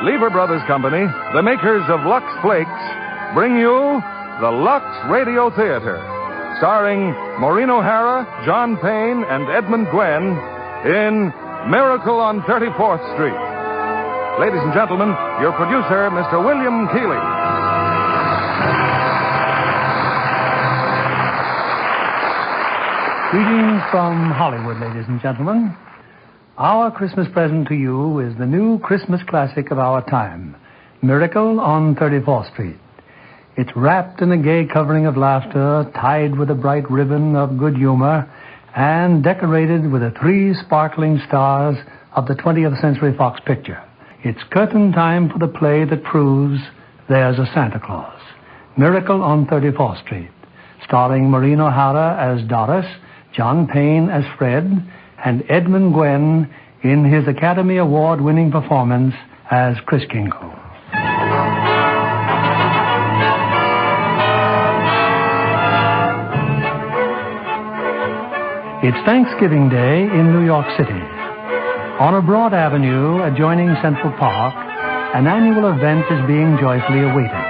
Lever Brothers Company, the makers of Lux Flakes, bring you the Lux Radio Theater, starring Maureen O'Hara, John Payne, and Edmund Gwenn in Miracle on 34th Street. Ladies and gentlemen, your producer, Mr. William Keighley. Greetings from Hollywood, ladies and gentlemen. Our Christmas present to you is the new Christmas classic of our time, Miracle on 34th Street. It's wrapped in a gay covering of laughter, tied with a bright ribbon of good humor, and decorated with the 3 sparkling stars of the 20th Century Fox picture. It's curtain time for the play that proves there's a Santa Claus. Miracle on 34th Street, starring Maureen O'Hara as Doris, John Payne as Fred, and Edmund Gwenn in his Academy Award-winning performance as Kris Kringle. It's Thanksgiving Day in New York City. On a broad avenue adjoining Central Park, an annual event is being joyfully awaited.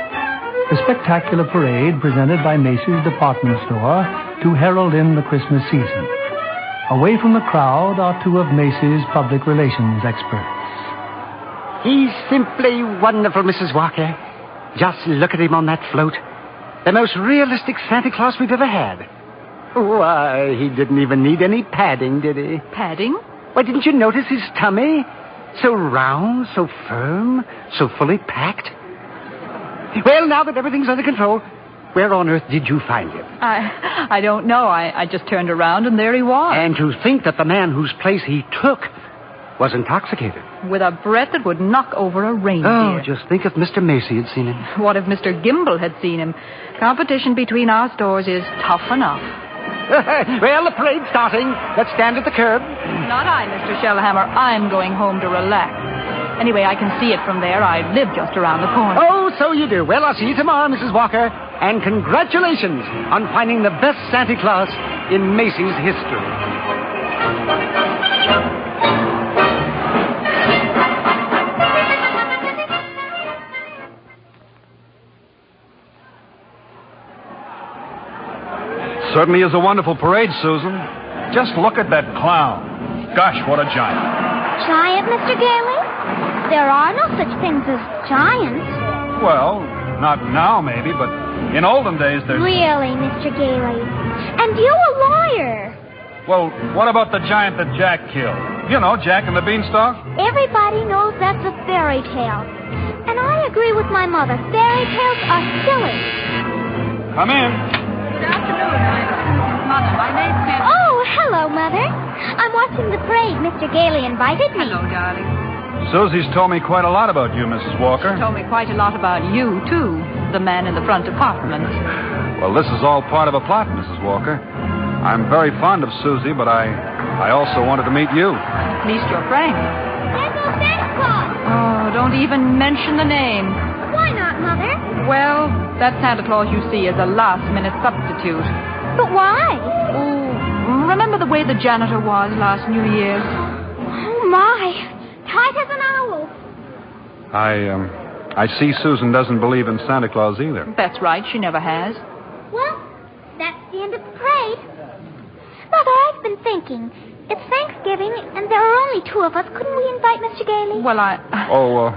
The spectacular parade presented by Macy's department store to herald in the Christmas season. Away from the crowd are 2 of Macy's public relations experts. He's simply wonderful, Mrs. Walker. Just look at him on that float. The most realistic Santa Claus we've ever had. Why, he didn't even need any padding, did he? Padding? Why, didn't you notice his tummy? So round, so firm, so fully packed. Well, now that everything's under control, where on earth did you find him? I don't know. I just turned around and there he was. And to think that the man whose place he took was intoxicated. With a breath that would knock over a reindeer. Oh, just think if Mr. Macy had seen him. What if Mr. Gimble had seen him? Competition between our stores is tough enough. Well, the parade's starting. Let's stand at the curb. Not I, Mr. Shellhammer. I'm going home to relax. Anyway, I can see it from there. I live just around the corner. Oh, so you do. Well, I'll see you tomorrow, Mrs. Walker. And congratulations on finding the best Santa Claus in Macy's history. Certainly is a wonderful parade, Susan. Just look at that clown. Gosh, what a giant. Giant, Mr. Gailey? There are no such things as giants. Well, not now, maybe, but in olden days there's... Really, Mr. Gailey? And you a lawyer. Well, what about the giant that Jack killed? You know, Jack and the Beanstalk? Everybody knows that's a fairy tale. And I agree with my mother. Fairy tales are silly. Come in. Good afternoon, Mother. My name's Nancy. Oh, hello, Mother. I'm watching the parade. Mr. Gailey invited me. Hello, darling. Susie's told me quite a lot about you, Mrs. Walker. She told me quite a lot about you, too. The man in the front apartment. Well, this is all part of a plot, Mrs. Walker. I'm very fond of Susie, but I also wanted to meet you. At least you're frank. There's no Santa Claus. Oh, don't even mention the name. Why not, Mother? Well, that Santa Claus you see is a last-minute substitute. But why? Oh, remember the way the janitor was last New Year's? Oh, my. Tight as an owl. I see Susan doesn't believe in Santa Claus either. That's right, she never has. Well, that's the end of the parade. Mother, I've been thinking. It's Thanksgiving, and there are only 2 of us. Couldn't we invite Mr. Gailey? Well, Oh,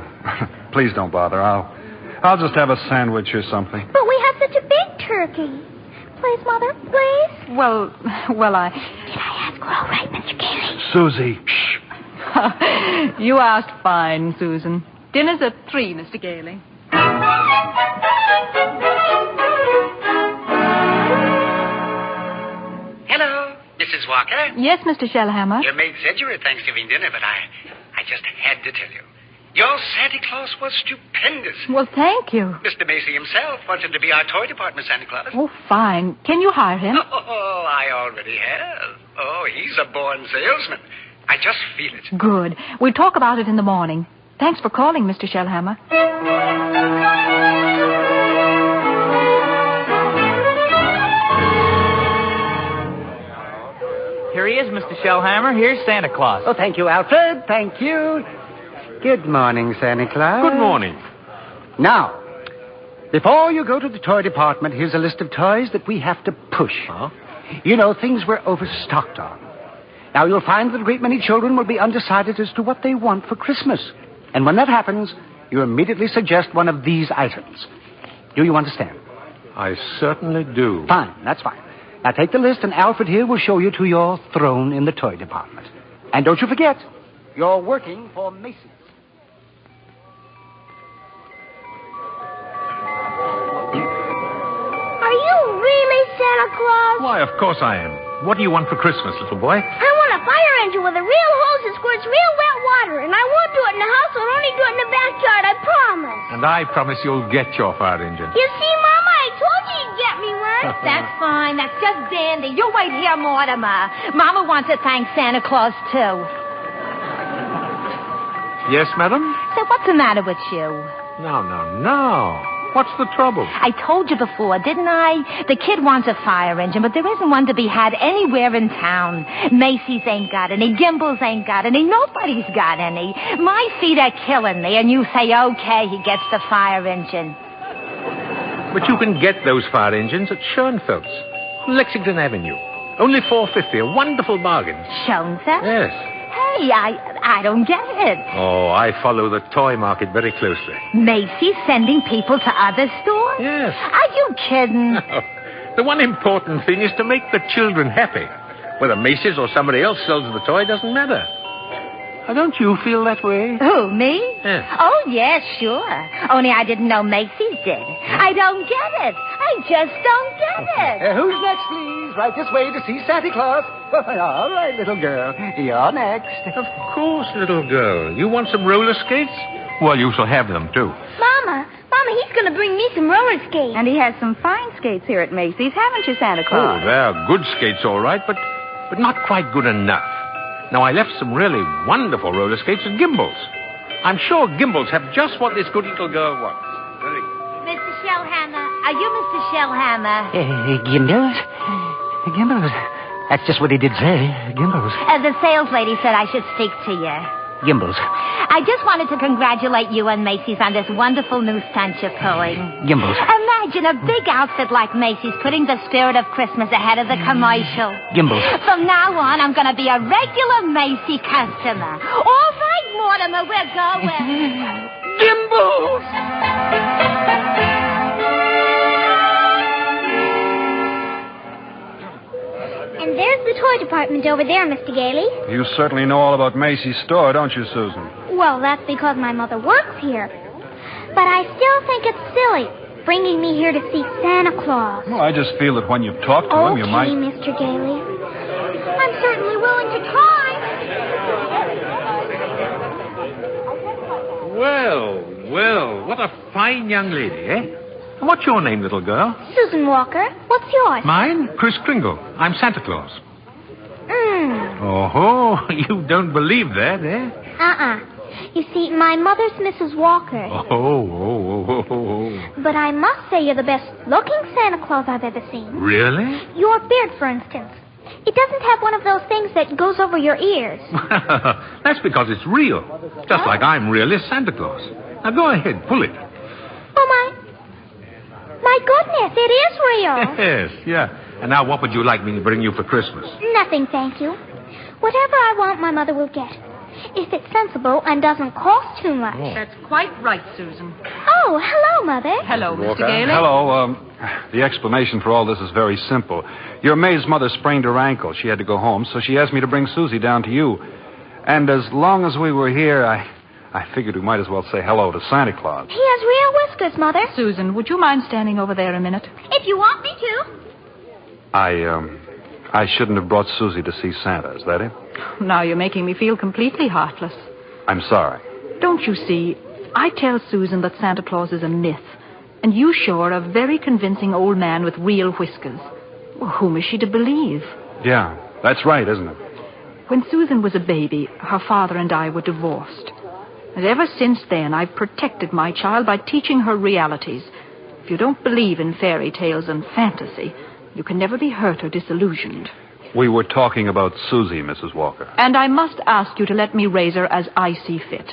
please don't bother. I'll just have a sandwich or something. But we have such a big turkey. Please, Mother, please. Well, Did I ask her all right, Mr. Gailey? Susie, shh. You asked fine, Susan. Dinner's at 3, Mr. Gailey. Hello, Mrs. Walker. Yes, Mr. Shellhammer. Your maid said you were at Thanksgiving dinner, but I just had to tell you. Your Santa Claus was stupendous. Well, thank you. Mr. Macy himself wanted to be our toy department Santa Claus. Oh, fine. Can you hire him? Oh, I already have. Oh, he's a born salesman. I just feel it. Good. We'll talk about it in the morning. Thanks for calling, Mr. Shellhammer. Here he is, Mr. Shellhammer. Here's Santa Claus. Oh, thank you, Alfred. Thank you. Good morning, Santa Claus. Good morning. Now, before you go to the toy department, here's a list of toys that we have to push. Huh? You know, things we're overstocked on. Now, you'll find that a great many children will be undecided as to what they want for Christmas. And when that happens, you immediately suggest one of these items. Do you understand? I certainly do. Fine, that's fine. Now, take the list, and Alfred here will show you to your throne in the toy department. And don't you forget, you're working for Macy's. Are you really Santa Claus? Why, of course I am. What do you want for Christmas, little boy? I want a fire engine with a real hose that squirts real wet water, and I won't do it in the house. I'll only do it in the backyard, I promise. And I promise you'll get your fire engine. You see, Mama, I told you you'd get me one. That's fine. That's just dandy. You wait here, Mortimer. Mama wants to thank Santa Claus, too. Yes, madam? So what's the matter with you? No. What's the trouble? I told you before, didn't I? The kid wants a fire engine, but there isn't one to be had anywhere in town. Macy's ain't got any. Gimbel's ain't got any. Nobody's got any. My feet are killing me, and you say, okay, he gets the fire engine. But you can get those fire engines at Schoenfeld's, Lexington Avenue. Only $4.50, a wonderful bargain. Schoenfeld? Yes. Hey, I don't get it. Oh, I follow the toy market very closely. Macy's sending people to other stores? Yes. Are you kidding? No. The one important thing is to make the children happy. Whether Macy's or somebody else sells the toy doesn't matter. Don't you feel that way? Who, me? Yes. Oh, yes, sure. Only I didn't know Macy's did. I don't get it. I just don't get it. Who's next, please? Right this way to see Santa Claus. All right, little girl. You're next. Of course, little girl. You want some roller skates? Well, you shall have them, too. Mama, he's going to bring me some roller skates. And he has some fine skates here at Macy's, haven't you, Santa Oh, Claus? they're good skates, all right, but not quite good enough. Now, I left some really wonderful roller skates at Gimbel's. I'm sure Gimbel's have just what this good little girl wants. Very good. Mr. Shellhammer, are you Mr. Shellhammer? Gimbels? Gimbels? That's just what he did say. Gimbels. The sales lady said I should speak to you. Gimbels. I just wanted to congratulate you and Macy's on this wonderful new stunt you're pulling. Gimbels. Imagine a big outfit like Macy's putting the spirit of Christmas ahead of the commercial. Gimbels. From now on, I'm going to be a regular Macy customer. All right, Mortimer, we're going. Gimbels! And there's the toy department over there, Mr. Gailey. You certainly know all about Macy's store, don't you, Susan? Well, that's because my mother works here. But I still think it's silly bringing me here to see Santa Claus. Well, I just feel that when you've talked to him, you might... Okay, Mr. Gailey. I'm certainly willing to try. Well, what a fine young lady, eh? What's your name, little girl? Susan Walker. What's yours? Mine? Chris Kringle. I'm Santa Claus. Oh, you don't believe that, eh? You see, my mother's Mrs. Walker. Oh. But I must say you're the best-looking Santa Claus I've ever seen. Really? Your beard, for instance. It doesn't have one of those things that goes over your ears. That's because it's real. Just like I'm really Santa Claus. Now go ahead, pull it. Oh, my goodness, it is real. Yes, yeah. And now what would you like me to bring you for Christmas? Nothing, thank you. Whatever I want, my mother will get. If it's sensible and doesn't cost too much. Oh. That's quite right, Susan. Oh, hello, Mother. Hello, Mr. Gailey. Hello. The explanation for all this is very simple. Your maid's mother sprained her ankle. She had to go home, so she asked me to bring Susie down to you. And as long as we were here, I figured we might as well say hello to Santa Claus. He has real whiskers, Mother. Susan, would you mind standing over there a minute? If you want me to. I shouldn't have brought Susie to see Santa, is that it? Now you're making me feel completely heartless. I'm sorry. Don't you see, I tell Susan that Santa Claus is a myth, and you show her a very convincing old man with real whiskers. Well, whom is she to believe? Yeah, that's right, isn't it? When Susan was a baby, her father and I were divorced. And ever since then, I've protected my child by teaching her realities. If you don't believe in fairy tales and fantasy, you can never be hurt or disillusioned. We were talking about Susie, Mrs. Walker. And I must ask you to let me raise her as I see fit.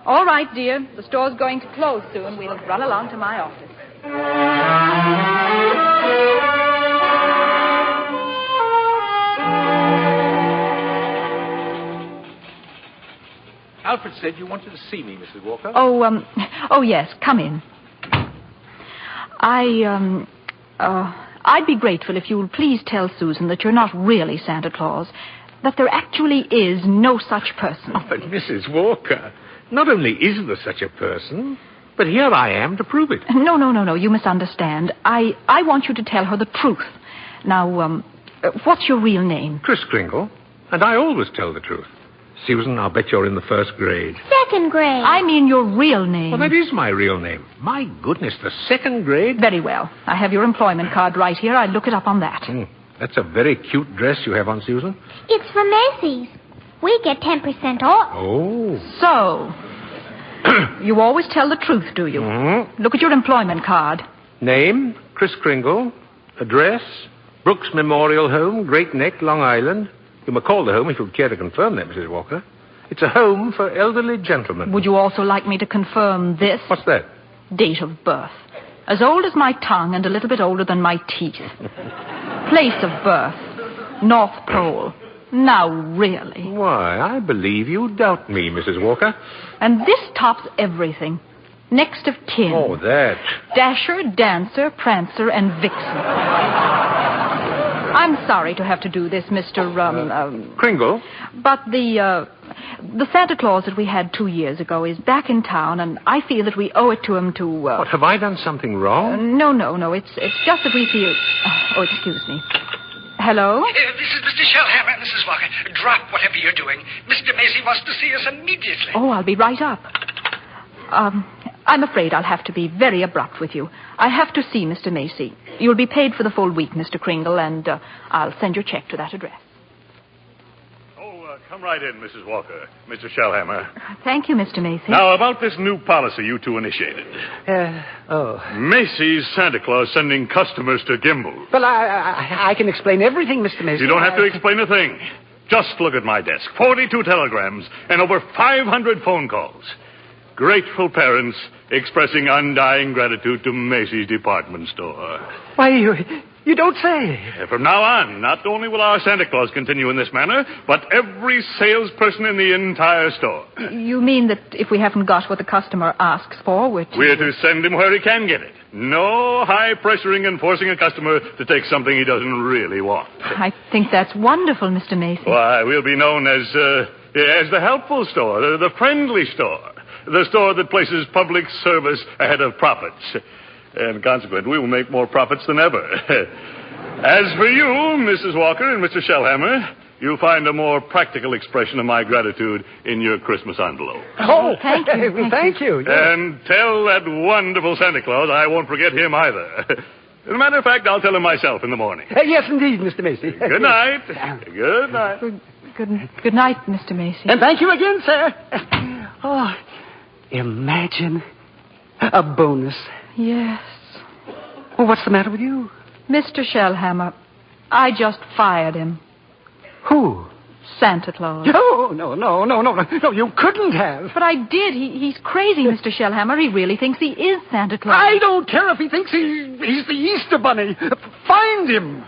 All right, dear. The store's going to close soon. We'll run along to my office. Alfred said you wanted to see me, Mrs. Walker. Oh, yes. Come in. I'd be grateful if you would please tell Susan that you're not really Santa Claus, that there actually is no such person. Oh, but Mrs. Walker, not only is there such a person, but here I am to prove it. No. You misunderstand. I want you to tell her the truth. Now, what's your real name? Kris Kringle, and I always tell the truth. Susan, I'll bet you're in the first grade. Second grade. I mean your real name. Well, that is my real name. My goodness, the second grade? Very well. I have your employment card right here. I'll look it up on that. That's a very cute dress you have on, Susan. It's from Macy's. We get 10% off. Oh. So, you always tell the truth, do you? Mm-hmm. Look at your employment card. Name, Kris Kringle. Address, Brooks Memorial Home, Great Neck, Long Island. You may call the home if you'd care to confirm that, Mrs. Walker. It's a home for elderly gentlemen. Would you also like me to confirm this? What's that? Date of birth. As old as my tongue and a little bit older than my teeth. Place of birth. North Pole. Now, really. Why, I believe you doubt me, Mrs. Walker. And this tops everything. Next of kin. Oh, that. Dasher, Dancer, Prancer, and Vixen. I'm sorry to have to do this, Mr. Kringle? But the Santa Claus that we had 2 years ago is back in town, and I feel that we owe it to him to... What, have I done something wrong? No. It's just that we feel... Oh, excuse me. Hello? This is Mr. Shellhammer, Mrs. Walker. Drop whatever you're doing. Mr. Macy wants to see us immediately. Oh, I'll be right up. I'm afraid I'll have to be very abrupt with you. I have to see Mr. Macy. You'll be paid for the full week, Mr. Kringle, and I'll send your check to that address. Come right in, Mrs. Walker. Mr. Shellhammer. Thank you, Mr. Macy. Now, about this new policy you two initiated. Macy's Santa Claus sending customers to Gimbel's. Well, I can explain everything, Mr. Macy. You don't have to explain a thing. Just look at my desk. 42 telegrams and over 500 phone calls. Grateful parents expressing undying gratitude to Macy's department store. Why, you don't say. From now on, not only will our Santa Claus continue in this manner, but every salesperson in the entire store. You mean that if we haven't got what the customer asks for, we're to send him where he can get it. No high-pressuring and forcing a customer to take something he doesn't really want. I think that's wonderful, Mr. Macy. Why, we'll be known as the helpful store, the friendly store. The store that places public service ahead of profits. And consequently, we will make more profits than ever. As for you, Mrs. Walker and Mr. Shellhammer, you'll find a more practical expression of my gratitude in your Christmas envelope. Oh, thank you. Thank you. Yes. And tell that wonderful Santa Claus I won't forget him either. As a matter of fact, I'll tell him myself in the morning. Yes, indeed, Mr. Macy. Good night. Good night. Good night, Mr. Macy. And thank you again, sir. Oh, imagine a bonus. Yes. Well, what's the matter with you? Mr. Shellhammer, I just fired him. Who? Santa Claus. No, you couldn't have. But I did. He's crazy, Mr. Shellhammer. He really thinks he is Santa Claus. I don't care if he thinks he's the Easter Bunny. Find him.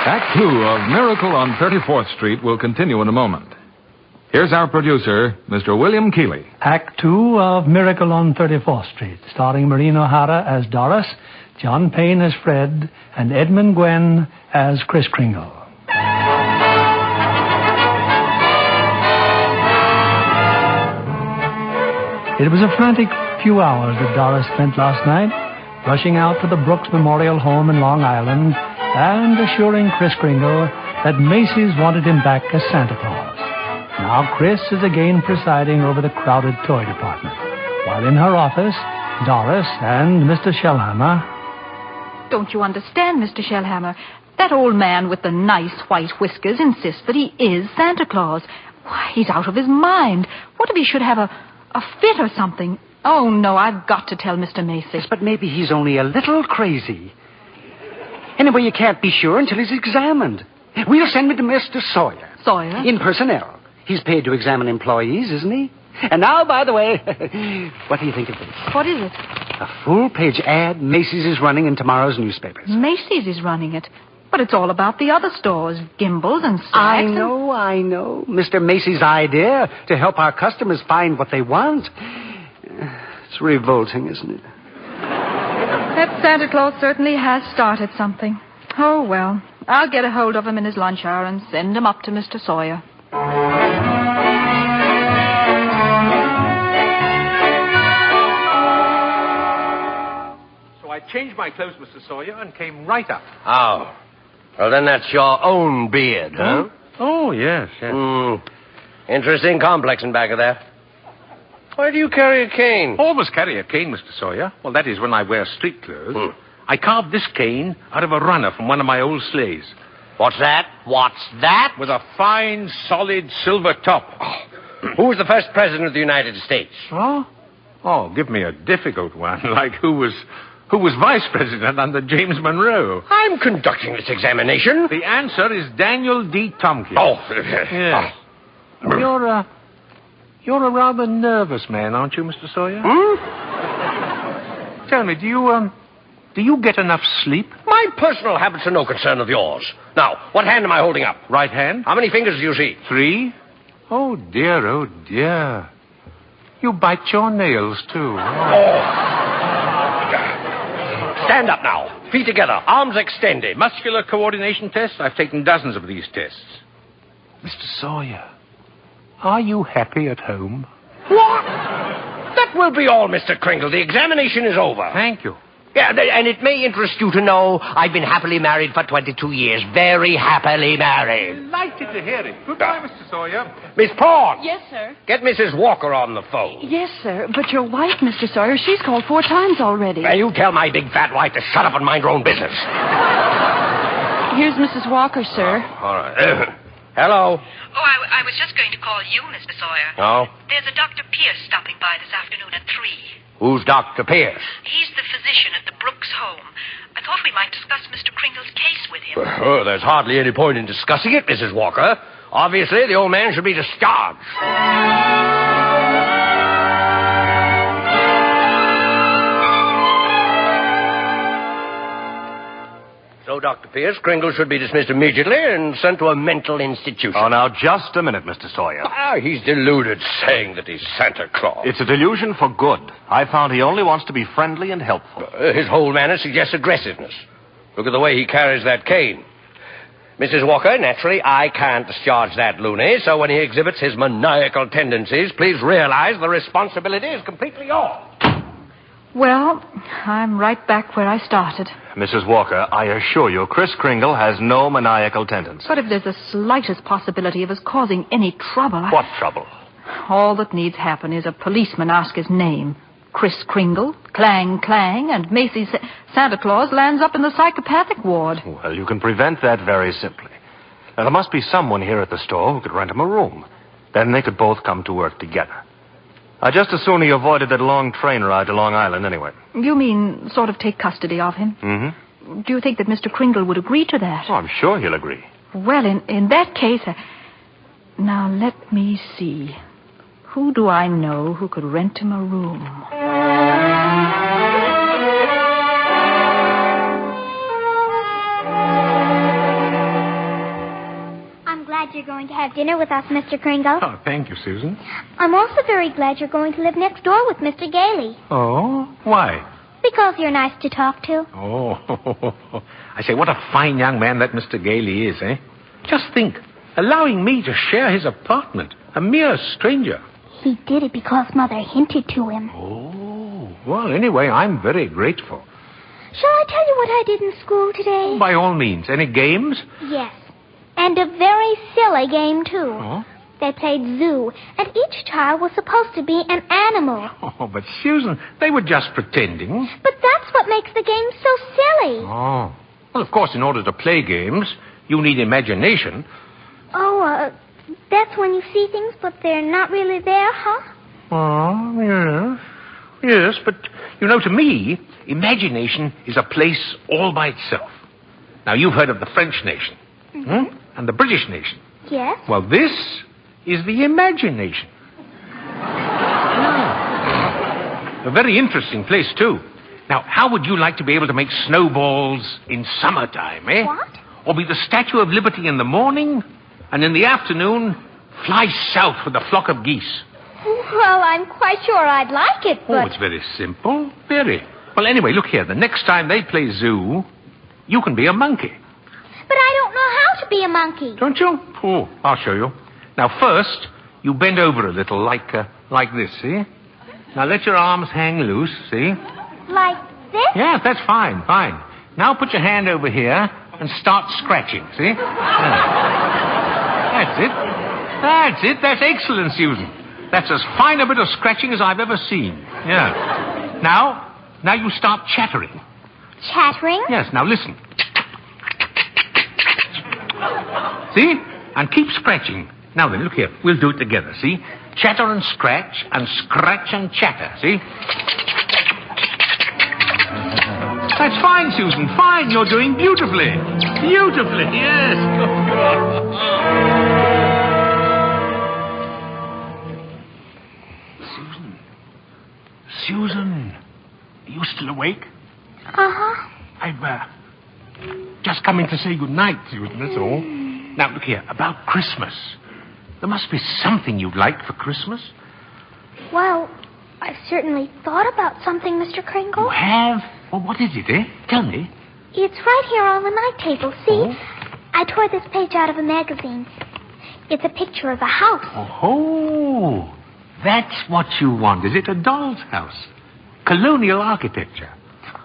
Act 2 of Miracle on 34th Street will continue in a moment. Here's our producer, Mr. William Keeley. Act 2 of Miracle on 34th Street, starring Maureen O'Hara as Doris, John Payne as Fred, and Edmund Gwen as Kris Kringle. It was a frantic few hours that Doris spent last night, rushing out to the Brooks Memorial Home in Long Island and assuring Kris Kringle that Macy's wanted him back as Santa Claus. Now Kris is again presiding over the crowded toy department, while in her office, Doris and Mr. Shellhammer... Don't you understand, Mr. Shellhammer? That old man with the nice white whiskers insists that he is Santa Claus. Why, he's out of his mind. What if he should have a fit or something? Oh, no, I've got to tell Mr. Macy. Yes, but maybe he's only a little crazy. Anyway, you can't be sure until he's examined. We'll send him to Mr. Sawyer. Sawyer? In personnel. He's paid to examine employees, isn't he? And now, by the way, what do you think of this? What is it? A full-page ad Macy's is running in tomorrow's newspapers. Macy's is running it. But it's all about the other stores, Gimbel's and Saks. I know. Mr. Macy's idea to help our customers find what they want. It's revolting, isn't it? That Santa Claus certainly has started something. Oh, well, I'll get a hold of him in his lunch hour and send him up to Mr. Sawyer. So I changed my clothes, Mr. Sawyer, and came right up. Oh. Well, then that's your own beard, huh? Oh, yes. Interesting complex in back of there. Why do you carry a cane? Always carry a cane, Mr. Sawyer. Well, that is when I wear street clothes. I carved this cane out of a runner from one of my old sleighs. What's that? What's that? With a fine, solid silver top. Who was the first president of the United States? Oh, give me a difficult one, like who was vice president under James Monroe? I'm conducting this examination. The answer is Daniel D. Tompkins. Oh. Yes. You're a rather nervous man, aren't you, Mr. Sawyer? Tell me, do you get enough sleep? My personal habits are no concern of yours. Now, what hand am I holding up? Right hand. How many fingers do you see? 3. Oh, dear. You bite your nails, too. Stand up now. Feet together. Arms extended. Muscular coordination tests? I've taken dozens of these tests. Mr. Sawyer, are you happy at home? What? That will be all, Mr. Kringle. The examination is over. Thank you. Yeah, and it may interest you to know I've been happily married for 22 years. Very happily married. Delighted to hear it. Goodbye, Mr. Sawyer. Miss Prawn. Yes, sir. Get Mrs. Walker on the phone. Yes, sir. But your wife, Mr. Sawyer, she's called 4 times already. Now, you tell my big fat wife to shut up and mind her own business. Here's Mrs. Walker, sir. All right. Hello. Oh, I was just going to call you, Mr. Sawyer. Oh? There's a Dr. Pierce stopping by this afternoon at 3. Who's Dr. Pierce? He's the physician at the Brooks home. I thought we might discuss Mr. Kringle's case with him. There's hardly any point in discussing it, Mrs. Walker. Obviously, the old man should be discharged. So, Dr. Pierce, Kringle should be dismissed immediately and sent to a mental institution. Oh, now, just a minute, Mr. Sawyer. He's deluded, saying that he's Santa Claus. It's a delusion for good. I found he only wants to be friendly and helpful. His whole manner suggests aggressiveness. Look at the way he carries that cane. Mrs. Walker, naturally, I can't discharge that loony, so when he exhibits his maniacal tendencies, please realize the responsibility is completely yours. Well, I'm right back where I started. Mrs. Walker, I assure you, Kris Kringle has no maniacal tendencies. But if there's the slightest possibility of us causing any trouble... What trouble? All that needs happen is a policeman ask his name. Kris Kringle, clang, clang, and Macy's Santa Claus lands up in the psychopathic ward. Well, you can prevent that very simply. Now, there must be someone here at the store who could rent him a room. Then they could both come to work together. I just as soon he avoided that long train ride to Long Island anyway. You mean sort of take custody of him? Mm-hmm. Do you think that Mr. Kringle would agree to that? Oh, I'm sure he'll agree. Well, in that case... Now, let me see. Who do I know who could rent him a room? You're going to have dinner with us, Mr. Kringle. Oh, thank you, Susan. I'm also very glad you're going to live next door with Mr. Gailey. Oh? Why? Because you're nice to talk to. Oh, I say, what a fine young man that Mr. Gailey is, eh? Just think, allowing me to share his apartment, a mere stranger. He did it because Mother hinted to him. Oh, well, anyway, I'm very grateful. Shall I tell you what I did in school today? By all means. Any games? Yes. And a very silly game, too. Oh? They played zoo, and each child was supposed to be an animal. Oh, but Susan, they were just pretending. But that's what makes the game so silly. Oh. Well, of course, in order to play games, you need imagination. Oh, that's when you see things, but they're not really there, huh? Oh, yes. Yes, but, to me, imagination is a place all by itself. Now, you've heard of the French nation. Mm-hmm. And the British nation. Yes? Well, this is the imagination. A very interesting place, too. Now, how would you like to be able to make snowballs in summertime, eh? What? Or be the Statue of Liberty in the morning, and in the afternoon, fly south with a flock of geese? Well, I'm quite sure I'd like it, but... Oh, it's very simple. Very. Well, anyway, look here. The next time they play zoo, you can be a monkey. But I don't know how to be a monkey. Don't you? Oh, I'll show you. Now, first, you bend over a little, like this, see? Now, let your arms hang loose, see? Like this? Yeah, that's fine, fine. Now, put your hand over here and start scratching, see? That's it. That's it. That's excellent, Susan. That's as fine a bit of scratching as I've ever seen. Yeah. Now you start chattering. Chattering? Yes, now listen. See? And keep scratching. Now then, look here. We'll do it together, see? Chatter and scratch and chatter, see? That's fine, Susan. Fine. You're doing beautifully. Beautifully, yes. Susan, are you still awake? Uh-huh. I've just come in to say good night, Susan, that's all. Now, look here, about Christmas. There must be something you'd like for Christmas. Well, I've certainly thought about something, Mr. Kringle. You have? Well, what is it, eh? Tell me. It's right here on the night table, see? Oh. I tore this page out of a magazine. It's a picture of a house. Oh, that's what you want, is it? A doll's house. Colonial architecture.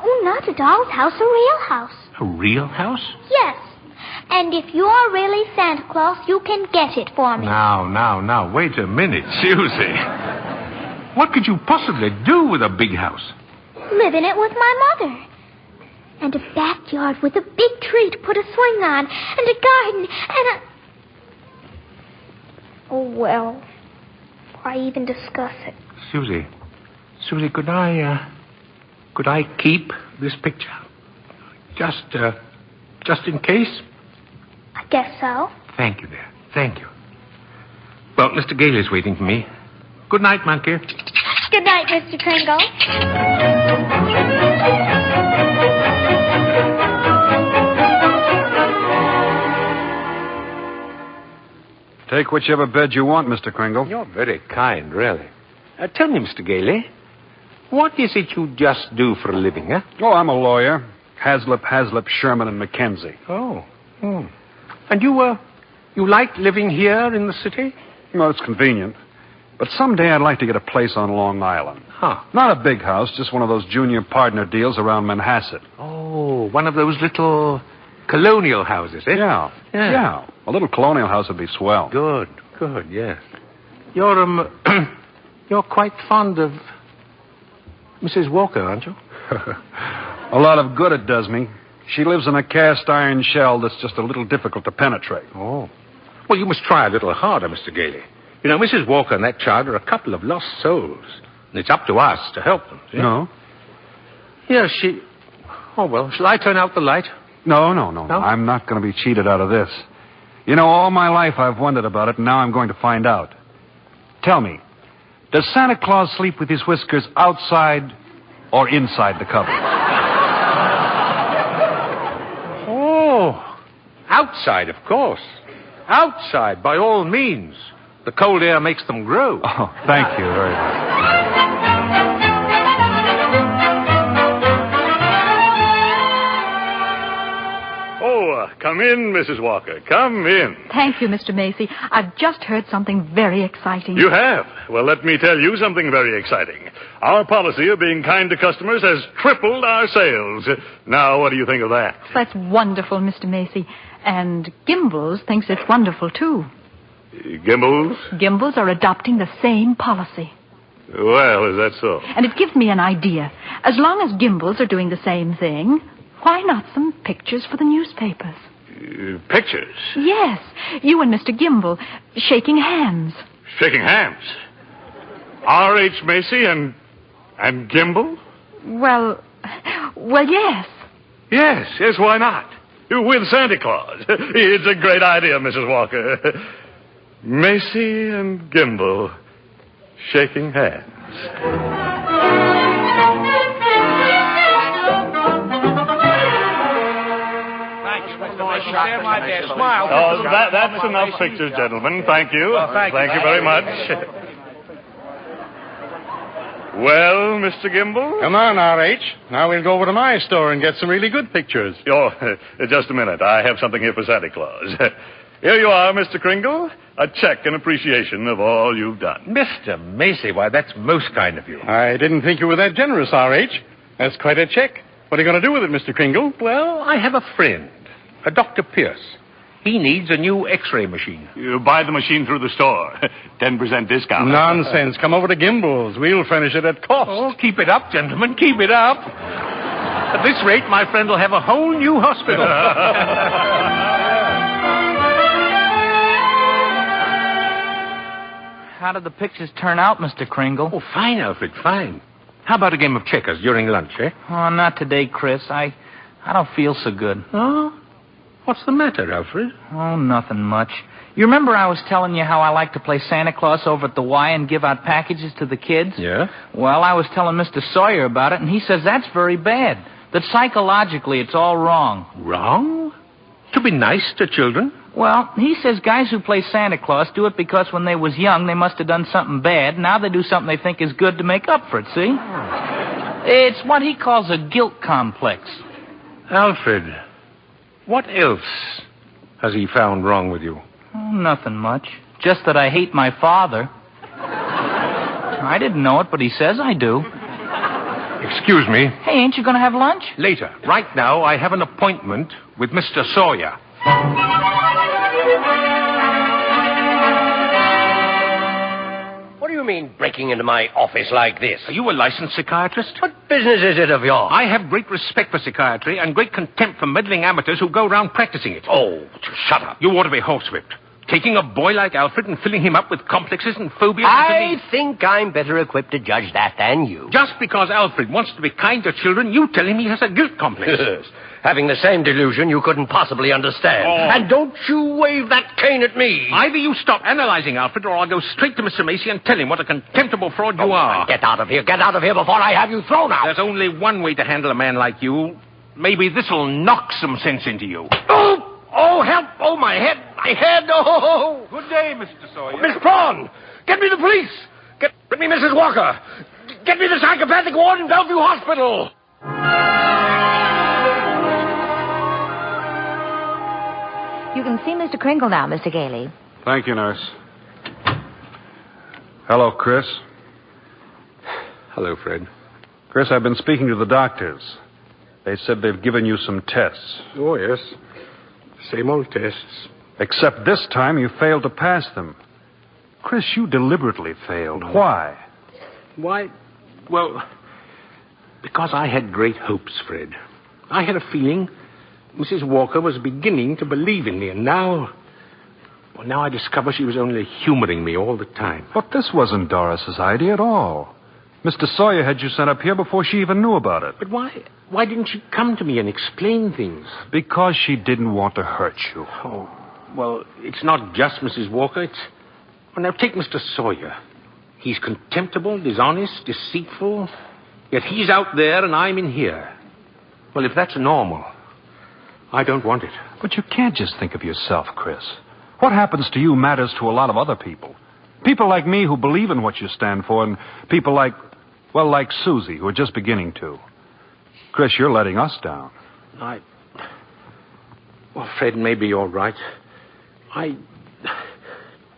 Oh, not a doll's house, a real house. A real house? Yes. And if you're really Santa Claus, you can get it for me. Now, wait a minute, Susie. What could you possibly do with a big house? Live in it with my mother. And a backyard with a big tree to put a swing on, and a garden, and a... Oh, well, why even discuss it? Susie, could I keep this picture? Just in case? I guess so. Thank you, dear. Thank you. Well, Mr. Gailey's waiting for me. Good night, monkey. Good night, Mr. Kringle. Take whichever bed you want, Mr. Kringle. You're very kind, really. Tell me, Mr. Gailey, what is it you just do for a living, eh? Oh, I'm a lawyer. Haslip, Sherman, and Mackenzie. Oh. And you like living here in the city? Well, it's convenient. But someday I'd like to get a place on Long Island. Huh. Not a big house, just one of those junior partner deals around Manhasset. Oh, one of those little colonial houses, eh? Yeah. A little colonial house would be swell. Good, yes. You're quite fond of Mrs. Walker, aren't you? A lot of good it does me. She lives in a cast iron shell that's just a little difficult to penetrate. Oh. Well, you must try a little harder, Mr. Gailey. You know, Mrs. Walker and that child are a couple of lost souls. And it's up to us to help them, see? No? Yes, Oh, well, shall I turn out the light? No. I'm not going to be cheated out of this. You know, all my life I've wondered about it, and now I'm going to find out. Tell me, does Santa Claus sleep with his whiskers outside or inside the cupboard? Oh, outside, of course. Outside, by all means. The cold air makes them grow. Oh, thank you very much. Come in, Mrs. Walker. Come in. Thank you, Mr. Macy. I've just heard something very exciting. You have? Well, let me tell you something very exciting. Our policy of being kind to customers has tripled our sales. Now, what do you think of that? That's wonderful, Mr. Macy. And Gimbals thinks it's wonderful, too. Gimbals? Gimbals are adopting the same policy. Well, is that so? And it gives me an idea. As long as Gimbals are doing the same thing, why not some pictures for the newspapers? Pictures? Yes. You and Mr. Gimbal shaking hands. Shaking hands? R.H. Macy and Gimbal? Well, yes. Yes, why not? with Santa Claus. It's a great idea, Mrs. Walker. Macy and Gimble shaking hands. Oh, that's enough pictures, gentlemen. Thank you. Thank you very much. Well, Mr. Gimble? Come on, R.H. Now we'll go over to my store and get some really good pictures. Oh, just a minute. I have something here for Santa Claus. Here you are, Mr. Kringle. A check in appreciation of all you've done. Mr. Macy, why, that's most kind of you. I didn't think you were that generous, R.H. That's quite a check. What are you going to do with it, Mr. Kringle? Well, I have a friend, a Dr. Pierce. He needs a new X-ray machine. You buy the machine through the store. 10% discount. Nonsense. Come over to Gimbel's. We'll furnish it at cost. Oh, keep it up, gentlemen. Keep it up. At this rate, my friend will have a whole new hospital. How did the pictures turn out, Mr. Kringle? Oh, fine, Alfred, fine. How about a game of checkers during lunch, eh? Oh, not today, Chris. I don't feel so good. Oh? What's the matter, Alfred? Oh, nothing much. You remember I was telling you how I like to play Santa Claus over at the Y and give out packages to the kids? Yeah? Well, I was telling Mr. Sawyer about it, and he says that's very bad. That psychologically it's all wrong. Wrong? To be nice to children? Well, he says guys who play Santa Claus do it because when they was young they must have done something bad. Now they do something they think is good to make up for it, see? It's what he calls a guilt complex. Alfred, what else has he found wrong with you? Oh, nothing much. Just that I hate my father. I didn't know it, but he says I do. Excuse me. Hey, ain't you going to have lunch? Later. Right now, I have an appointment with Mr. Sawyer. What do you mean, breaking into my office like this? Are you a licensed psychiatrist? What business is it of yours? I have great respect for psychiatry and great contempt for meddling amateurs who go around practicing it. Oh, shut up. You ought to be horsewhipped. Taking a boy like Alfred and filling him up with complexes and phobias. I think I'm better equipped to judge that than you. Just because Alfred wants to be kind to children, you tell him he has a guilt complex. Yes. Having the same delusion you couldn't possibly understand. Oh. And don't you wave that cane at me. Either you stop analyzing Alfred or I'll go straight to Mr. Macy and tell him what a contemptible fraud you are. Get out of here. Get out of here before I have you thrown out. There's only one way to handle a man like you. Maybe this'll knock some sense into you. Oh, help. Oh, my head. My head. Oh. Good day, Mr. Sawyer. Miss Prawn, get me the police. Get me Mrs. Walker. Get me the psychopathic ward in Bellevue Hospital. You can see Mr. Kringle now, Mr. Gailey. Thank you, nurse. Hello, Chris. Hello, Fred. Chris, I've been speaking to the doctors. They said they've given you some tests. Oh, yes. Same old tests. Except this time you failed to pass them. Chris, you deliberately failed. Why? Why? Well, because I had great hopes, Fred. I had a feeling Mrs. Walker was beginning to believe in me, and now I discover she was only humoring me all the time. But this wasn't Doris's idea at all. Mr. Sawyer had you sent up here before she even knew about it. But why didn't she come to me and explain things? Because she didn't want to hurt you. Oh, well, it's not just Mrs. Walker. Well, now, take Mr. Sawyer. He's contemptible, dishonest, deceitful, yet he's out there and I'm in here. Well, if that's normal, I don't want it. But you can't just think of yourself, Chris. What happens to you matters to a lot of other people. People like me who believe in what you stand for, and people like Susie, who are just beginning to. Chris, you're letting us down. Well, Fred, maybe you're right.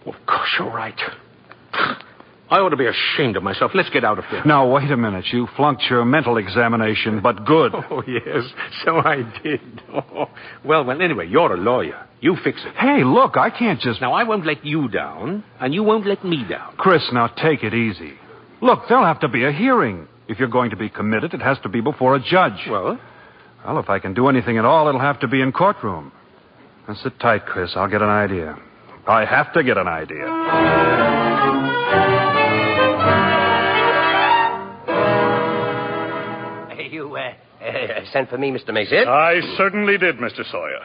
Of course you're right. I ought to be ashamed of myself. Let's get out of here. Now, wait a minute. You flunked your mental examination, but good. Oh, yes, so I did. Oh. Well, anyway, you're a lawyer. You fix it. Hey, look, I can't just... Now, I won't let you down, and you won't let me down. Chris, now take it easy. Look, there'll have to be a hearing. If you're going to be committed, it has to be before a judge. Well, if I can do anything at all, it'll have to be in courtroom. Now, sit tight, Chris. I'll get an idea. I have to get an idea. Sent for me, Mr. Macy? I certainly did, Mr. Sawyer.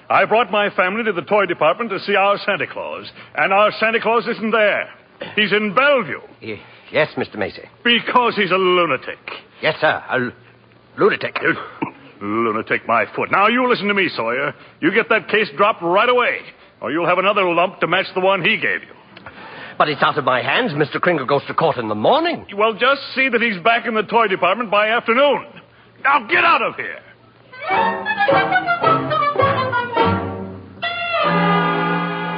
I brought my family to the toy department to see our Santa Claus, and our Santa Claus isn't there. He's in Bellevue. Yes, Mr. Macy. Because he's a lunatic. Yes, sir, a lunatic. Lunatic, my foot. Now, you listen to me, Sawyer. You get that case dropped right away, or you'll have another lump to match the one he gave you. But it's out of my hands. Mr. Kringle goes to court in the morning. Well, just see that he's back in the toy department by afternoon. Now, get out of here.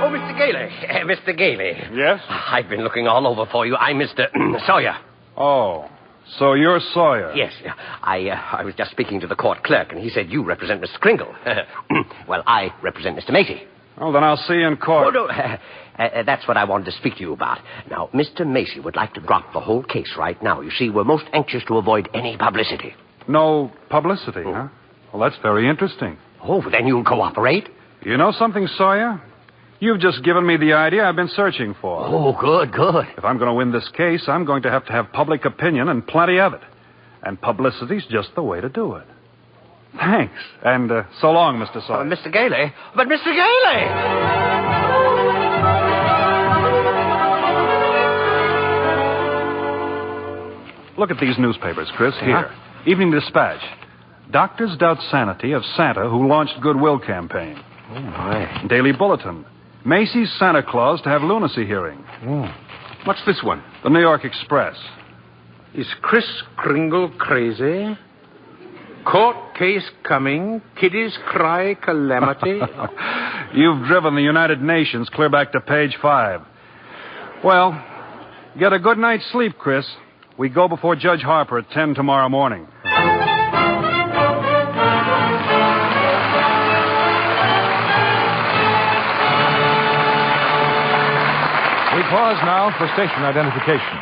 Oh, Mr. Gailey. Mr. Gailey. Yes? I've been looking all over for you. I'm Mr. Sawyer. Oh, so you're Sawyer? Yes. I was just speaking to the court clerk, and he said you represent Mr. Kringle. Well, I represent Mr. Macy. Well, then I'll see you in court. Oh, no. That's what I wanted to speak to you about. Now, Mr. Macy would like to drop the whole case right now. You see, we're most anxious to avoid any publicity. No publicity, huh? Well, that's very interesting. Oh, then you'll cooperate? You know something, Sawyer? You've just given me the idea I've been searching for. Oh, good. If I'm going to win this case, I'm going to have public opinion and plenty of it. And publicity's just the way to do it. Thanks. And so long, Mr. Sawyer. Mr. Gailey? But Mr. Gailey! Look at these newspapers, Chris. Here. Evening Dispatch. Doctors doubt sanity of Santa who launched Goodwill campaign. Oh, my. Daily Bulletin. Macy's Santa Claus to have lunacy hearing. What's this one? The New York Express. Is Kris Kringle crazy? Court case coming. Kiddies cry calamity. You've driven the United Nations clear back to page 5. Well, get a good night's sleep, Chris. We go before Judge Harper at 10 tomorrow morning. We pause now for station identification.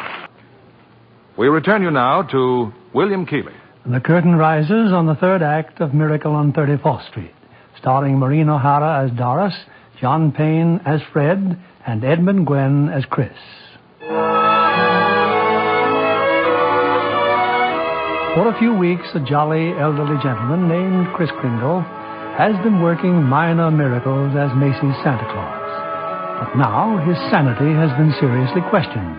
We return you now to William Keighley. The curtain rises on the third act of Miracle on 34th Street, starring Maureen O'Hara as Doris, John Payne as Fred, and Edmund Gwenn as Chris. For a few weeks, a jolly elderly gentleman named Kris Kringle has been working minor miracles as Macy's Santa Claus. But now his sanity has been seriously questioned,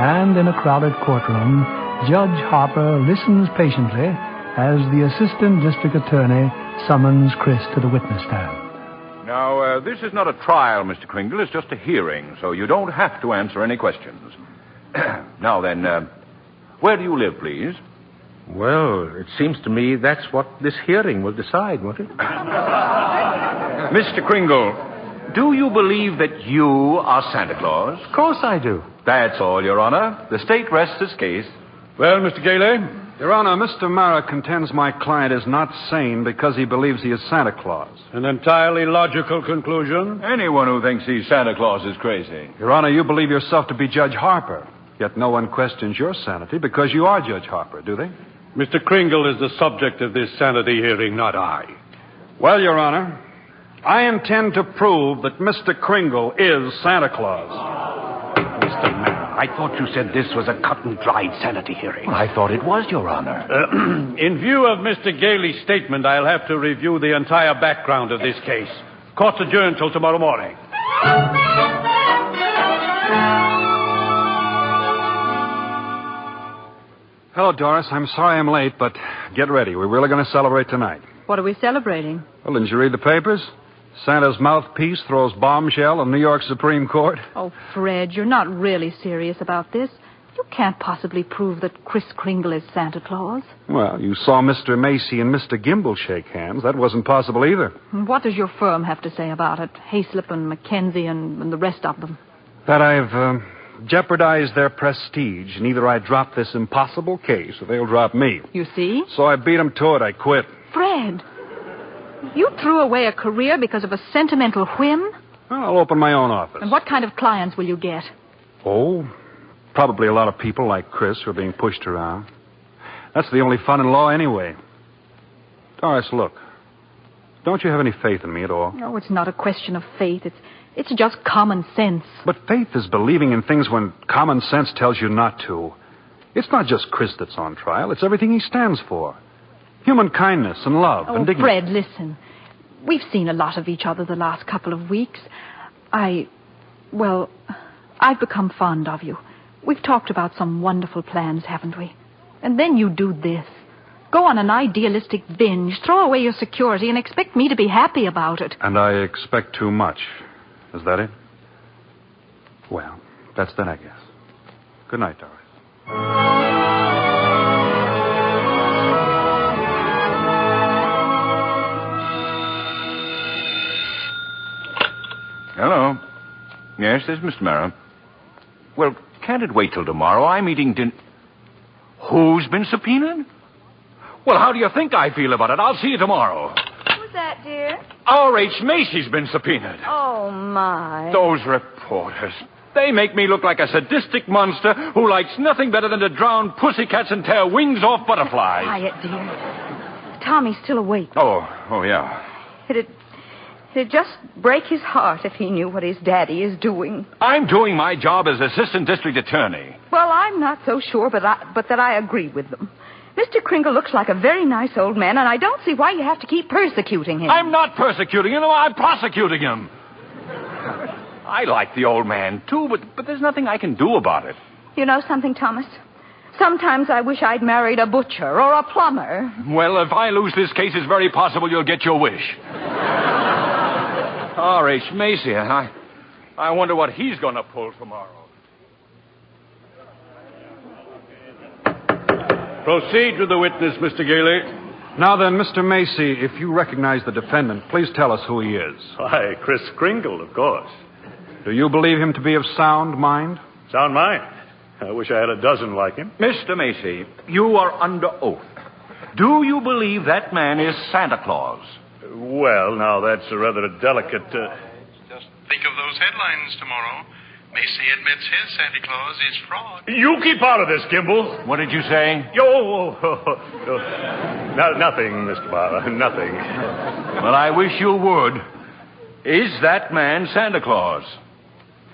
and in a crowded courtroom, Judge Harper listens patiently as the assistant district attorney summons Chris to the witness stand. Now, this is not a trial, Mr. Kringle. It's just a hearing, so you don't have to answer any questions. Now then, where do you live, please? Well, it seems to me that's what this hearing will decide, won't it? Mr. Kringle, do you believe that you are Santa Claus? Of course I do. That's all, Your Honor. The state rests its case. Well, Mr. Gailey? Your Honor, Mr. Mara contends my client is not sane because he believes he is Santa Claus. An entirely logical conclusion. Anyone who thinks he's Santa Claus is crazy. Your Honor, you believe yourself to be Judge Harper, yet no one questions your sanity because you are Judge Harper, do they? Mr. Kringle is the subject of this sanity hearing, not I. Well, Your Honor, I intend to prove that Mr. Kringle is Santa Claus. Mr. Mara, I thought you said this was a cut-and-dried sanity hearing. Well, I thought it was, Your Honor. In view of Mr. Gailey's statement, I'll have to review the entire background of this case. Court's adjourned till tomorrow morning. Hello, Doris. I'm sorry I'm late, but get ready. We're really going to celebrate tonight. What are we celebrating? Well, didn't you read the papers? Santa's mouthpiece throws bombshell in New York Supreme Court. Oh, Fred, you're not really serious about this. You can't possibly prove that Kris Kringle is Santa Claus. Well, you saw Mr. Macy and Mr. Gimble shake hands. That wasn't possible either. What does your firm have to say about it? Hayslip and Mackenzie and the rest of them. That I've jeopardized their prestige, and either I drop this impossible case or they'll drop me. You see? So I beat them to it. I quit. Fred, you threw away a career because of a sentimental whim? Well, I'll open my own office. And what kind of clients will you get? Oh, probably a lot of people like Chris who are being pushed around. That's the only fun in law anyway. Doris, look. Don't you have any faith in me at all? No, it's not a question of faith. It's just common sense. But faith is believing in things when common sense tells you not to. It's not just Chris that's on trial. It's everything he stands for. Human kindness and love and dignity. Fred, listen. We've seen a lot of each other the last couple of weeks. I've become fond of you. We've talked about some wonderful plans, haven't we? And then you do this. Go on an idealistic binge, throw away your security, and expect me to be happy about it. And I expect too much. Is that it? Well, that's that, I guess. Good night, Doris. Hello. Yes, this is Mr. Merrill. Well, can't it wait till tomorrow? I'm eating dinner. Who's been subpoenaed? Well, how do you think I feel about it? I'll see you tomorrow. Who's that, dear? R.H. Macy's been subpoenaed. Oh, my. Those reporters. They make me look like a sadistic monster who likes nothing better than to drown pussycats and tear wings off butterflies. Quiet, dear. Tommy's still awake. Oh, yeah. It'd just break his heart if he knew what his daddy is doing. I'm doing my job as assistant district attorney. Well, I'm not so sure, but that I agree with them. Mr. Kringle looks like a very nice old man, and I don't see why you have to keep persecuting him. I'm not persecuting him. I'm prosecuting him. I like the old man, too, but there's nothing I can do about it. You know something, Thomas? Sometimes I wish I'd married a butcher or a plumber. Well, if I lose this case, it's very possible you'll get your wish. R.H. Macy, I wonder what he's going to pull tomorrow. Proceed with the witness, Mr. Gailey. Now then, Mr. Macy, if you recognize the defendant, please tell us who he is. Why, Chris Kringle, of course. Do you believe him to be of sound mind? Sound mind? I wish I had a dozen like him. Mr. Macy, you are under oath. Do you believe that man is Santa Claus? Well, now, that's a rather delicate... Just think of those headlines tomorrow. Macy admits his Santa Claus is fraud. You keep out of this, Kimball. What did you say? Nothing, Mr. Barber, nothing. Well, I wish you would. Is that man Santa Claus?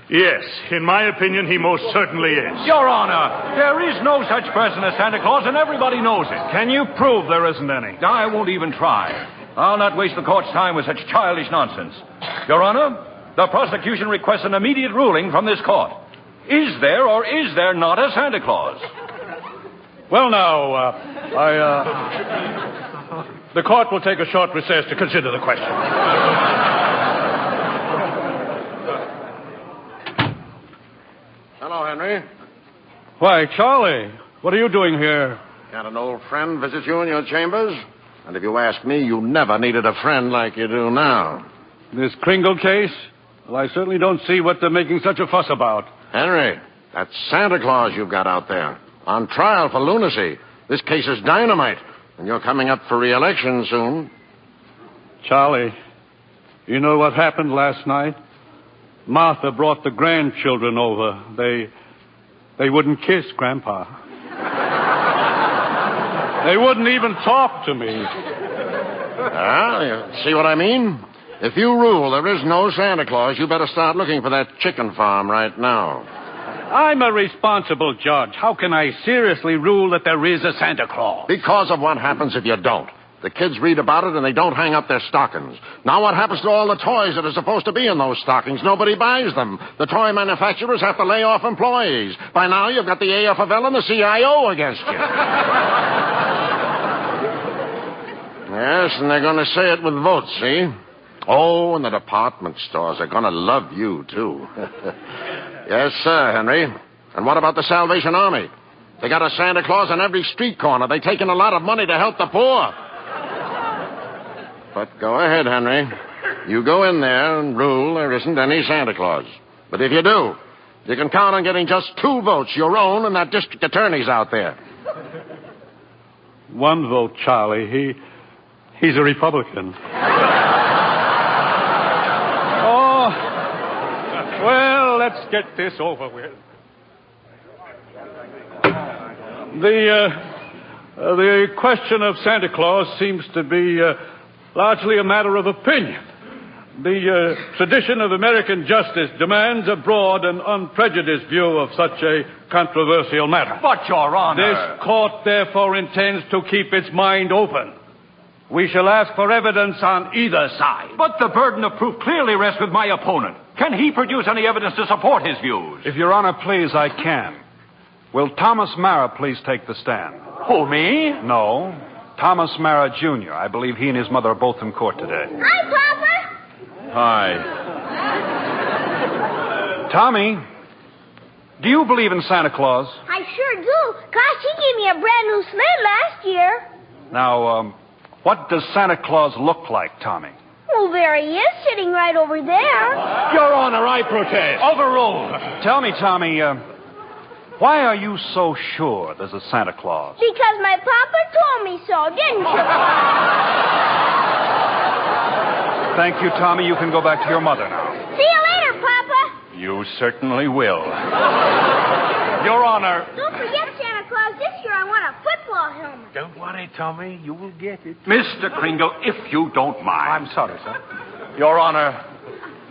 Yes, in my opinion, he most certainly is. Your Honor, there is no such person as Santa Claus, and everybody knows it. Can you prove there isn't any? I won't even try. I'll not waste the court's time with such childish nonsense. Your Honor, the prosecution requests an immediate ruling from this court. Is there or is there not a Santa Claus? Well, now, the court will take a short recess to consider the question. Hello, Henry. Why, Charlie, what are you doing here? Had an old friend visit you in your chambers? And if you ask me, you never needed a friend like you do now. This Kringle case? Well, I certainly don't see what they're making such a fuss about. Henry, that's Santa Claus you've got out there. On trial for lunacy. This case is dynamite. And you're coming up for re-election soon. Charlie, you know what happened last night? Martha brought the grandchildren over. They wouldn't kiss Grandpa. They wouldn't even talk to me. You see what I mean? If you rule there is no Santa Claus, you better start looking for that chicken farm right now. I'm a responsible judge. How can I seriously rule that there is a Santa Claus? Because of what happens if you don't. The kids read about it and they don't hang up their stockings. Now what happens to all the toys that are supposed to be in those stockings? Nobody buys them. The toy manufacturers have to lay off employees. By now you've got the AFL and the CIO against you. Yes, and they're going to say it with votes, see? Oh, and the department stores are going to love you, too. Yes, sir, Henry. And what about the Salvation Army? They got a Santa Claus on every street corner. They take in a lot of money to help the poor. But go ahead, Henry. You go in there and rule there isn't any Santa Claus. But if you do, you can count on getting just 2 votes, your own and that district attorney's out there. 1 vote, Charlie. He's a Republican. Oh, well, let's get this over with. The question of Santa Claus seems to be largely a matter of opinion. The tradition of American justice demands a broad and unprejudiced view of such a controversial matter. But, Your Honor... This court, therefore, intends to keep its mind open. We shall ask for evidence on either side. But the burden of proof clearly rests with my opponent. Can he produce any evidence to support his views? If Your Honor please, I can. Will Thomas Mara please take the stand? Who, me? No. Thomas Mara, Jr. I believe he and his mother are both in court today. Hi, Papa. Hi. Tommy, do you believe in Santa Claus? I sure do. Gosh, he gave me a brand new sled last year. Now, what does Santa Claus look like, Tommy? Well, there he is, sitting right over there. Your Honor, I protest. Overruled. Tell me, Tommy, why are you so sure there's a Santa Claus? Because my papa told me so, didn't you? Thank you, Tommy. You can go back to your mother now. See you later, Papa. You certainly will. Your Honor. Don't forget, Santa Claus, this year I want a football helmet. Don't worry, Tommy. You will get it. Mr. Kringle, if you don't mind. I'm sorry, sir. Your Honor,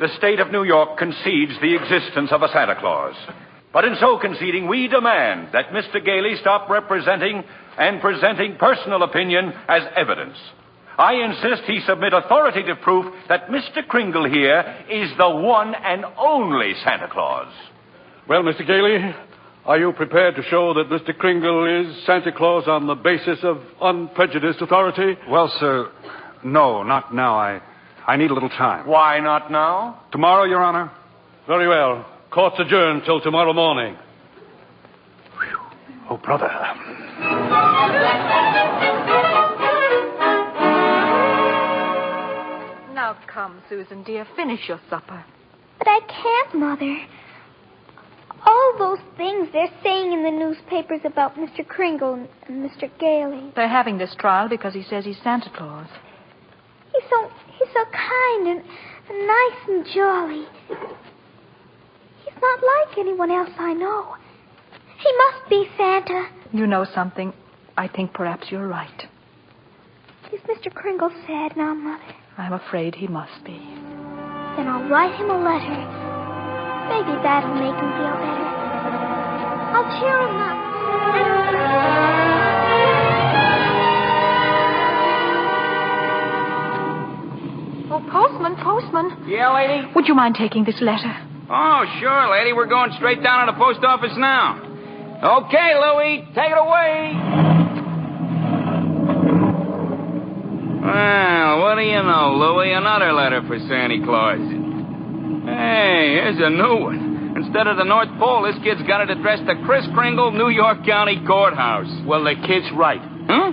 the state of New York concedes the existence of a Santa Claus. But in so conceding, we demand that Mr. Gailey stop representing and presenting personal opinion as evidence. I insist he submit authoritative proof that Mr. Kringle here is the one and only Santa Claus. Well, Mr. Gailey, are you prepared to show that Mr. Kringle is Santa Claus on the basis of unprejudiced authority? Well, sir, no, not now. I need a little time. Why not now? Tomorrow, Your Honor. Very well. Court's adjourned till tomorrow morning. Oh, brother. Now come, Susan, dear, finish your supper. But I can't, Mother. All those things they're saying in the newspapers about Mr. Kringle and Mr. Gailey. They're having this trial because he says he's Santa Claus. He's so kind and nice and jolly. He's not like anyone else I know. He must be Santa. You know something? I think perhaps you're right. Is Mr. Kringle sad now, Mother? I'm afraid he must be. Then I'll write him a letter. Maybe that'll make him feel better. I'll cheer him up. Oh, postman. Yeah, lady? Would you mind taking this letter? Oh, sure, lady. We're going straight down to the post office now. Okay, Louie, take it away. Well, what do you know, Louie? Another letter for Santa Claus. Hey, here's a new one. Instead of the North Pole, this kid's got it addressed to Chris Kringle, New York County Courthouse. Well, the kid's right. Huh?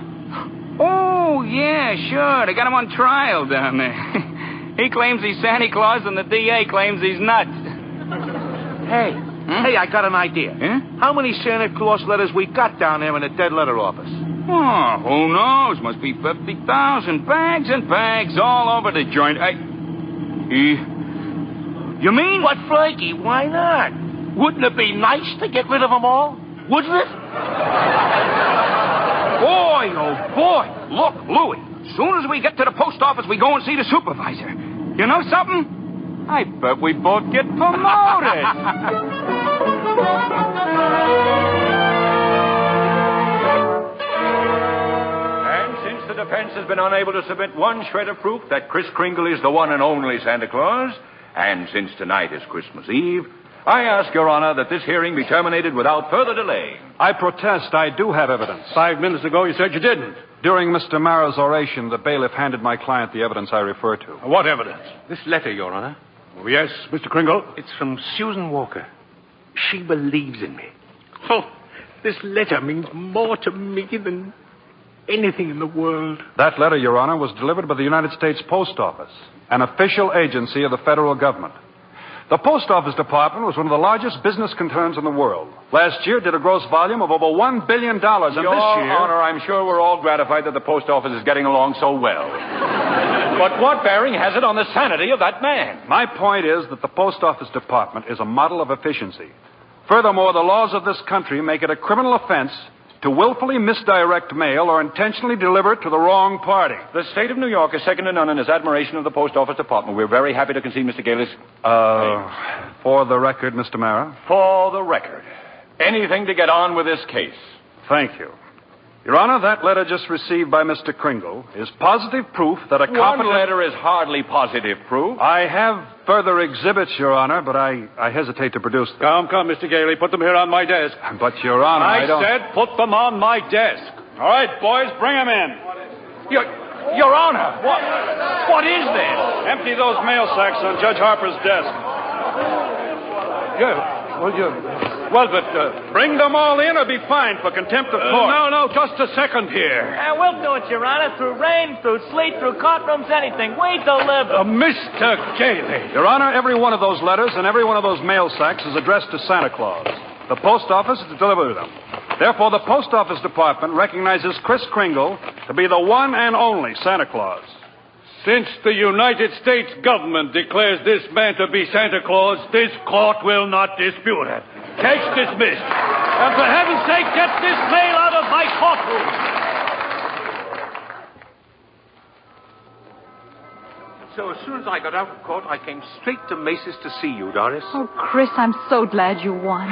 Oh, yeah, sure. They got him on trial down there. He claims he's Santa Claus, and the DA claims he's nuts. Hey, I got an idea. Huh? How many Santa Claus letters we got down there in the dead letter office? Oh, who knows? Must be 50,000 bags and bags all over the joint. You mean? What, Frankie? Why not? Wouldn't it be nice to get rid of them all? Wouldn't it? Boy, oh boy. Look, Louie, as soon as we get to the post office, we go and see the supervisor. You know something? I bet we both get promoted. And since the defense has been unable to submit one shred of proof that Chris Kringle is the one and only Santa Claus, and since tonight is Christmas Eve, I ask Your Honor that this hearing be terminated without further delay. I protest. I do have evidence. 5 minutes ago, you said you didn't. During Mr. Mara's oration, the bailiff handed my client the evidence I refer to. What evidence? This letter, Your Honor. Oh, yes, Mr. Kringle? It's from Susan Walker. She believes in me. Oh, this letter means more to me than anything in the world. That letter, Your Honor, was delivered by the United States Post Office, an official agency of the federal government. The Post Office Department was one of the largest business concerns in the world. Last year did a gross volume of over $1 billion, and Your this year... Honor, I'm sure we're all gratified that the Post Office is getting along so well. But what bearing has it on the sanity of that man? My point is that the Post Office Department is a model of efficiency. Furthermore, the laws of this country make it a criminal offense to willfully misdirect mail or intentionally deliver it to the wrong party. The state of New York is second to none in its admiration of the Post Office Department. We're very happy to concede Mr. Gailey's... For the record, Mr. Mara. For the record. Anything to get on with this case. Thank you. Your Honor, that letter just received by Mr. Kringle is positive proof that a competent... One letter is hardly positive proof. I have further exhibits, Your Honor, but I hesitate to produce them. Come, Mr. Gailey. Put them here on my desk. But, Your Honor, I don't... said put them on my desk. All right, boys, bring them in. Your Honor, what is this? Empty those mail sacks on Judge Harper's desk. Bring them all in or be fined for contempt of court. No, just a second here. We'll do it, Your Honor, through rain, through sleet, through courtrooms, anything. We deliver. Mr. Gailey. Your Honor, every one of those letters and every one of those mail sacks is addressed to Santa Claus. The post office is to deliver them. Therefore, the Post Office Department recognizes Kris Kringle to be the one and only Santa Claus. Since the United States government declares this man to be Santa Claus, this court will not dispute it. Case dismissed. And for heaven's sake, get this mail out of my courtroom. So as soon as I got out of court, I came straight to Macy's to see you, Doris. Oh, Chris, I'm so glad you won.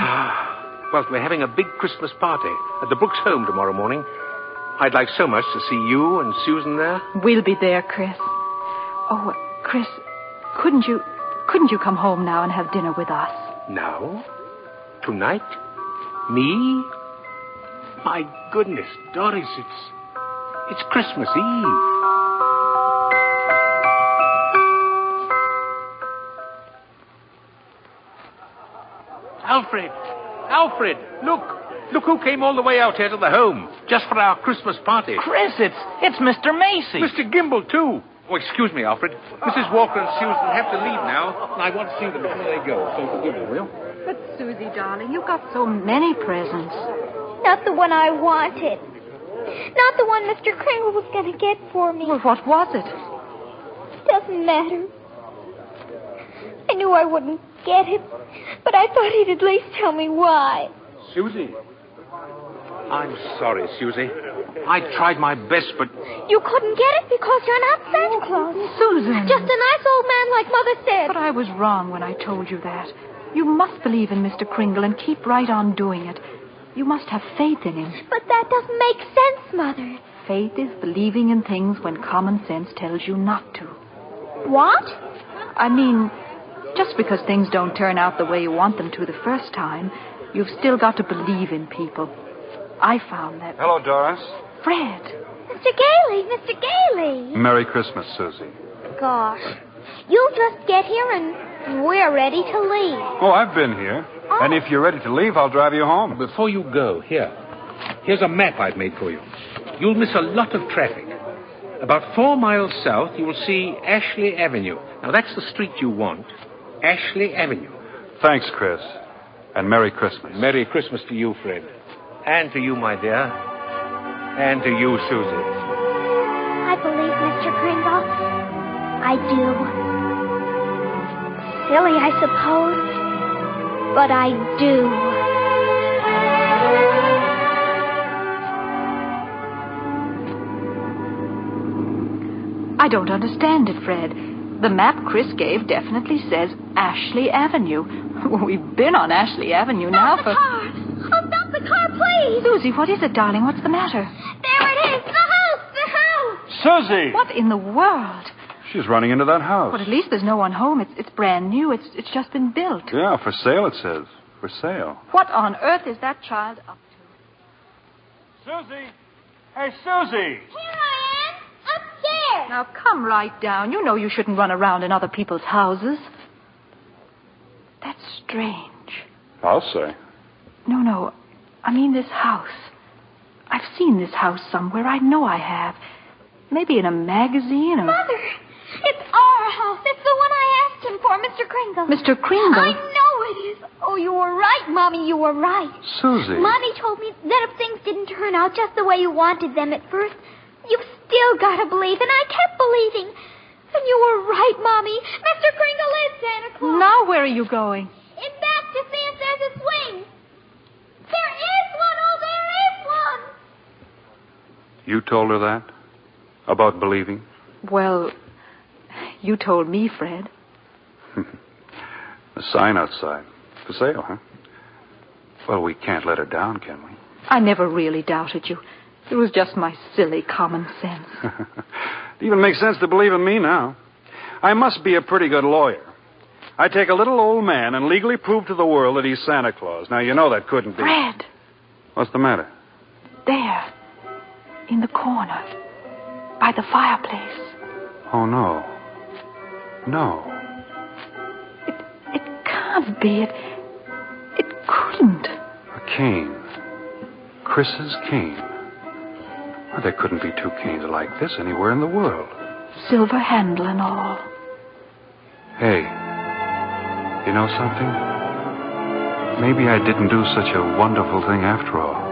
Well, we're having a big Christmas party at the Brooks home tomorrow morning. I'd like so much to see you and Susan there. We'll be there, Chris. Oh, Chris, couldn't you come home now and have dinner with us? Now? Tonight? Me? My goodness, Doris, it's Christmas Eve. Alfred, look who came all the way out here to the home, just for our Christmas party. Chris, it's Mr. Macy. Mr. Gimble, too. Oh, excuse me, Alfred. Mrs. Walker and Susan have to leave now, and I want to see them before they go, so forgive me, will you? But, Susie, darling, you've got so many presents. Not the one I wanted. Not the one Mr. Kringle was going to get for me. Well, what was it? Doesn't matter. I knew I wouldn't get it, but I thought he'd at least tell me why. Susie. I'm sorry, Susie. I tried my best, but... You couldn't get it because you're not Santa Claus. Susan. Just a nice old man like Mother said. But I was wrong when I told you that. You must believe in Mr. Kringle and keep right on doing it. You must have faith in him. But that doesn't make sense, Mother. Faith is believing in things when common sense tells you not to. What? I mean, just because things don't turn out the way you want them to the first time, you've still got to believe in people. I found that... Hello, Doris. Fred. Mr. Gailey. Merry Christmas, Susie. Gosh. You'll just get here and we're ready to leave. Oh, I've been here. Oh. And if you're ready to leave, I'll drive you home. Before you go, here's a map I've made for you. You'll miss a lot of traffic. About 4 miles south, you will see Ashley Avenue. Now, that's the street you want. Ashley Avenue. Thanks, Chris. And Merry Christmas. Merry Christmas to you, Fred. And to you, my dear. And to you, Susie. I believe Mr. Kringle. I do. Silly, I suppose. But I do. I don't understand it, Fred. The map Chris gave definitely says Ashley Avenue. We've been on Ashley Avenue now for... Stop the car, please! Susie, what is it, darling? What's the matter? There it is! The house! Susie! What in the world? She's running into that house. But at least there's no one home. It's brand new. It's just been built. Yeah, for sale, it says. For sale. What on earth is that child up to? Susie! Hey, Susie! Here I am! Upstairs! Now, come right down. You know you shouldn't run around in other people's houses. That's strange. I'll say. No. I mean this house. I've seen this house somewhere. I know I have. Maybe in a magazine or... Mother, it's our house. It's the one I asked him for, Mr. Kringle. Mr. Kringle? I know it is. Oh, you were right, Mommy. You were right. Susie. Mommy told me that if things didn't turn out just the way you wanted them at first, you've still got to believe. And I kept believing. And you were right, Mommy. Mr. Kringle is Santa Claus. Now where are you going? In back to see if there's a swing. There is one. Oh, there is one. You told her that? About believing? Well, you told me, Fred. The sign outside. For sale, huh? Well, we can't let her down, can we? I never really doubted you. It was just my silly common sense. It even makes sense to believe in me now. I must be a pretty good lawyer. I take a little old man and legally prove to the world that he's Santa Claus. Now, you know that couldn't be. Fred! What's the matter? There. In the corner. By the fireplace. Oh, no. No. It can't be. It couldn't. A cane. Chris's cane. Well, there couldn't be two canes like this anywhere in the world. Silver handle and all. Hey, you know something? Maybe I didn't do such a wonderful thing after all.